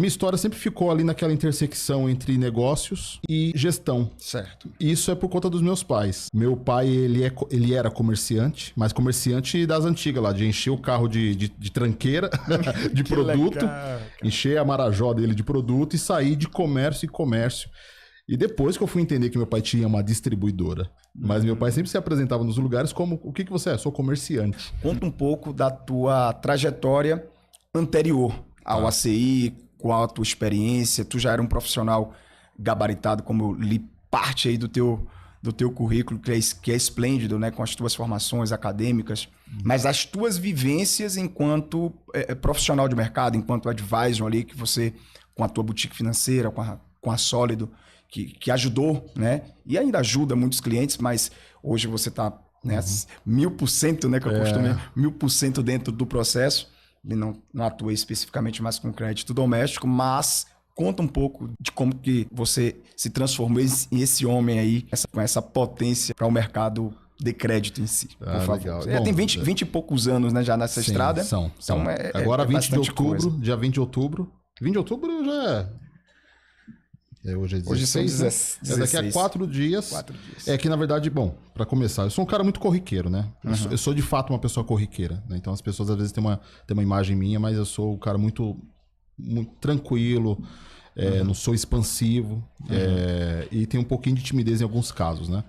Minha história sempre ficou ali naquela intersecção entre negócios e gestão. Certo. Isso é por conta dos meus pais. Meu pai, ele era comerciante, mas comerciante das antigas lá, de encher o carro de tranqueira, de produto, legal, encher a marajó dele de produto e sair de comércio em comércio. E depois que eu fui entender que meu pai tinha uma distribuidora. Mas meu pai sempre se apresentava nos lugares como, o que você é? Sou comerciante. Conta um pouco da tua trajetória anterior ao ACI, qual a tua experiência. Tu já era um profissional gabaritado, como eu li parte aí do teu currículo, que é esplêndido, né? Com as tuas formações acadêmicas. Mas as tuas vivências enquanto profissional de mercado, enquanto advisor ali, que você, com a tua boutique financeira, com a Sólido, que ajudou, né? E ainda ajuda muitos clientes, mas hoje você está, né, 1000%, né? Que eu costumo 1000% dentro do processo. Ele não atua especificamente mais com crédito doméstico, mas conta um pouco de como que você se transformou em esse homem aí, com essa potência para o mercado de crédito em si, por favor. Legal. Você tem 20 e poucos anos, né, já nessa estrada. São. Então Agora, 20 de outubro, coisa. dia 20 de outubro. 20 de outubro já hoje é 16, Hoje são 16. Daqui a 4 dias. 4 dias. É que, na verdade, bom, para começar, eu sou um cara muito corriqueiro, né? Eu sou de fato uma pessoa corriqueira, né? Então as pessoas às vezes têm uma imagem minha, mas eu sou um cara muito tranquilo, não sou expansivo, e tenho um pouquinho de timidez em alguns casos, né?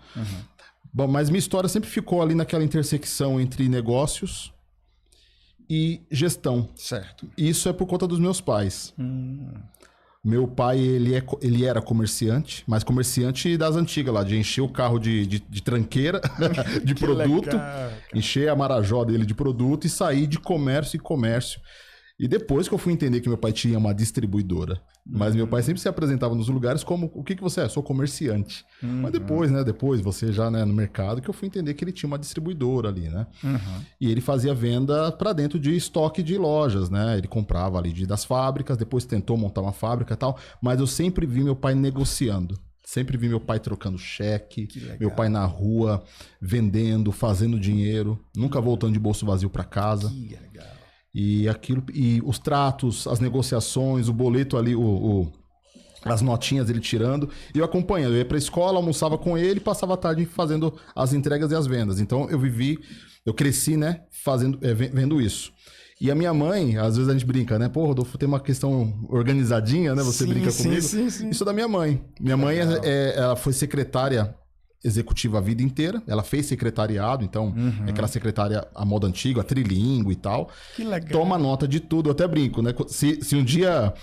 Bom, mas minha história sempre ficou ali naquela intersecção entre negócios e gestão. Certo. Isso é por conta dos meus pais. Meu pai, ele era comerciante, mas comerciante das antigas lá, de encher o carro de tranqueira, de produto, legal, encher a marajó dele de produto e sair de comércio em comércio. E depois que eu fui entender que meu pai tinha uma distribuidora. Mas meu pai sempre se apresentava nos lugares como, o que você é? Sou comerciante. Mas depois, né? Depois, você já, né, no mercado, que eu fui entender que ele tinha uma distribuidora ali, né? E ele fazia venda para dentro de estoque de lojas, né? Ele comprava ali das fábricas, depois tentou montar uma fábrica e tal. Mas eu sempre vi meu pai negociando. Sempre vi meu pai trocando cheque, meu pai na rua, vendendo, fazendo dinheiro. Nunca voltando de bolso vazio para casa. Que legal. E aquilo, e os tratos, as negociações, o boleto ali, as notinhas ele tirando, e eu acompanhando. Eu ia pra escola, almoçava com ele, passava a tarde fazendo as entregas e as vendas. Então eu cresci, né, vendo isso. E a minha mãe, às vezes a gente brinca, né? Pô, Rodolfo, tem uma questão organizadinha, né? Você brinca comigo. Sim. Isso é da minha mãe. Minha mãe ela foi secretária executiva a vida inteira. Ela fez secretariado, então é aquela secretária à moda antiga, trilingue e tal. Que legal. Toma nota de tudo, eu até brinco, né? Se um dia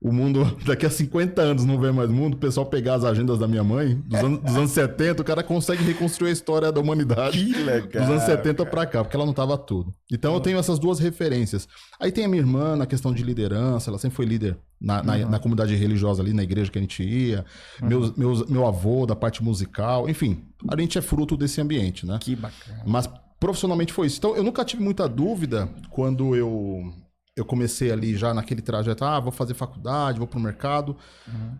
o mundo, daqui a 50 anos não vê mais mundo, o pessoal pegar as agendas da minha mãe, dos anos 70, o cara consegue reconstruir a história da humanidade. Que legal, dos anos 70 pra cá, porque ela não tava tudo. Então eu tenho essas duas referências. Aí tem a minha irmã na questão de liderança, ela sempre foi líder na comunidade religiosa ali, na igreja que a gente ia. Meu avô da parte musical, enfim, a gente é fruto desse ambiente, né? Que bacana. Mas profissionalmente foi isso. Então eu nunca tive muita dúvida quando eu comecei ali já naquele trajeto, vou fazer faculdade, vou pro mercado,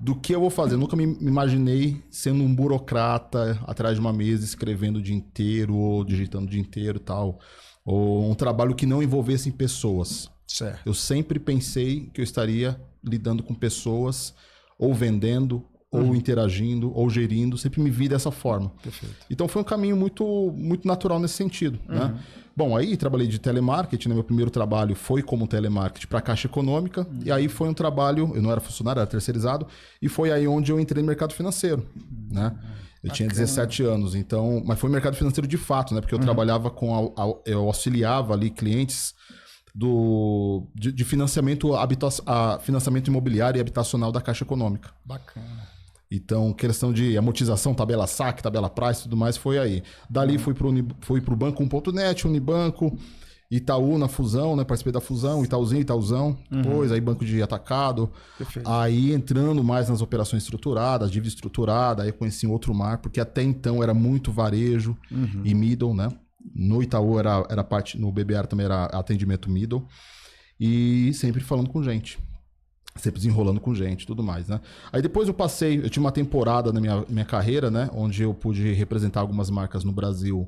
do que eu vou fazer. Eu nunca me imaginei sendo um burocrata atrás de uma mesa, escrevendo o dia inteiro, ou digitando o dia inteiro e tal. Ou um trabalho que não envolvesse pessoas. Certo. Eu sempre pensei que eu estaria lidando com pessoas, ou vendendo, ou interagindo, ou gerindo. Sempre me vi dessa forma. Perfeito. Então foi um caminho muito, muito natural nesse sentido, né? Bom, aí trabalhei de telemarketing, né? Meu primeiro trabalho foi como telemarketing para a Caixa Econômica, e aí foi um trabalho, eu não era funcionário, era terceirizado, e foi aí onde eu entrei no mercado financeiro, né? Eu tinha 17 anos, então, mas foi mercado financeiro de fato, né? Porque eu trabalhava eu auxiliava ali clientes de financiamento, financiamento imobiliário e habitacional da Caixa Econômica. Bacana. Então, questão de amortização, tabela saque, tabela price e tudo mais, foi aí. Dali fui pro Banco 1.net, Unibanco, Itaú na fusão, né? Participei da fusão, Itaúzinho, Itaúzão. Depois, aí banco de atacado. Perfeito. Aí entrando mais nas operações estruturadas, dívida estruturada, aí eu conheci um outro mar, porque até então era muito varejo e middle, né? No Itaú era parte, no BBR também era atendimento middle. E sempre falando com gente. Sempre desenrolando com gente e tudo mais, né? Aí depois eu tinha uma temporada na minha carreira, né? Onde eu pude representar algumas marcas no Brasil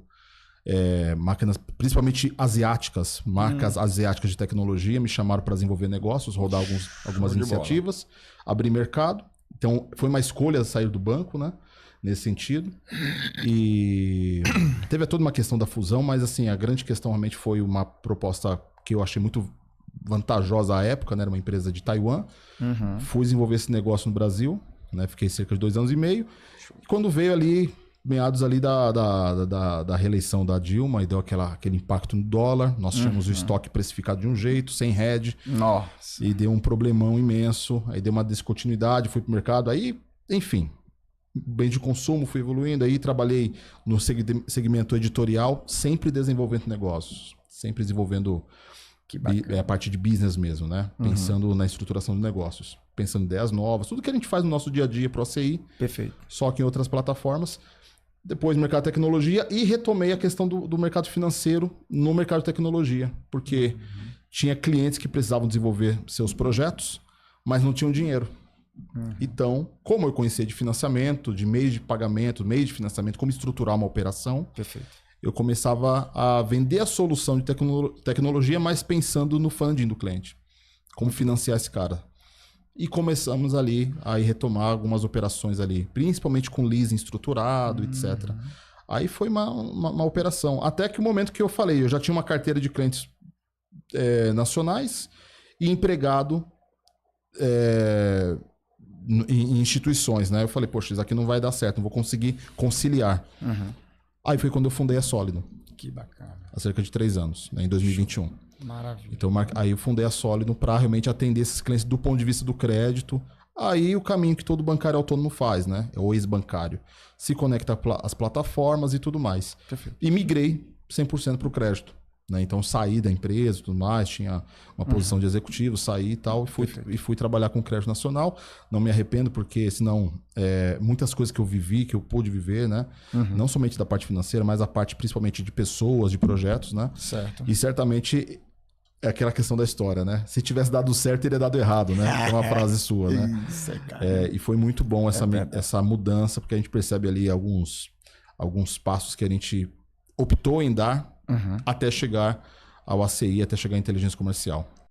máquinas, principalmente asiáticas, marcas asiáticas de tecnologia, me chamaram para desenvolver negócios, rodar algumas iniciativas, abrir mercado. Então, foi uma escolha sair do banco, né? Nesse sentido. E teve toda uma questão da fusão, mas assim, a grande questão realmente foi uma proposta que eu achei muito vantajosa à época, né? Era uma empresa de Taiwan. Fui desenvolver esse negócio no Brasil, né? Fiquei cerca de 2 anos e meio. E quando veio ali, meados ali da reeleição da Dilma, e deu aquele impacto no dólar, nós tínhamos o estoque precificado de um jeito, sem hedge. Nossa. E deu um problemão imenso, aí deu uma descontinuidade, fui pro mercado, aí, enfim, bem de consumo, fui evoluindo, aí trabalhei no segmento editorial, sempre desenvolvendo negócios, sempre desenvolvendo a parte de business mesmo, né? Pensando na estruturação de negócios, pensando em ideias novas, tudo que a gente faz no nosso dia a dia pro ACI, Perfeito. só que em outras plataformas. Depois mercado de tecnologia e retomei a questão do mercado financeiro no mercado de tecnologia, porque tinha clientes que precisavam desenvolver seus projetos, mas não tinham dinheiro. Então, como eu conhecia de financiamento, de meios de pagamento, meios de financiamento, como estruturar uma operação, Perfeito. eu começava a vender a solução de tecnologia, mas pensando no funding do cliente. Como financiar esse cara. E começamos ali a retomar algumas operações ali, principalmente com leasing estruturado, etc. Aí foi uma operação. Até que o momento que eu falei, eu já tinha uma carteira de clientes nacionais e empregado em instituições, né? Eu falei, poxa, isso aqui não vai dar certo, não vou conseguir conciliar. Aí foi quando eu fundei a Sólido. Que bacana. Há cerca de 3 anos, né, em 2021. Maravilha. Então, aí eu fundei a Sólido para realmente atender esses clientes do ponto de vista do crédito. Aí o caminho que todo bancário autônomo faz, né? É o ex-bancário. Se conecta às plataformas e tudo mais. Perfeito. E migrei 100% para o crédito. Né? Então, saí da empresa e tudo mais, tinha uma posição de executivo, saí e tal, e fui trabalhar com o crédito nacional. Não me arrependo, porque senão muitas coisas que eu vivi, que eu pude viver, né? Não somente da parte financeira, mas a parte principalmente de pessoas, de projetos, né? Certo. E certamente é aquela questão da história, né? Se tivesse dado certo, teria dado errado, né? É uma frase sua, né? Isso, cara. E foi muito bom essa mudança, porque a gente percebe ali alguns passos que a gente optou em dar até chegar ao ACI, até chegar à inteligência comercial.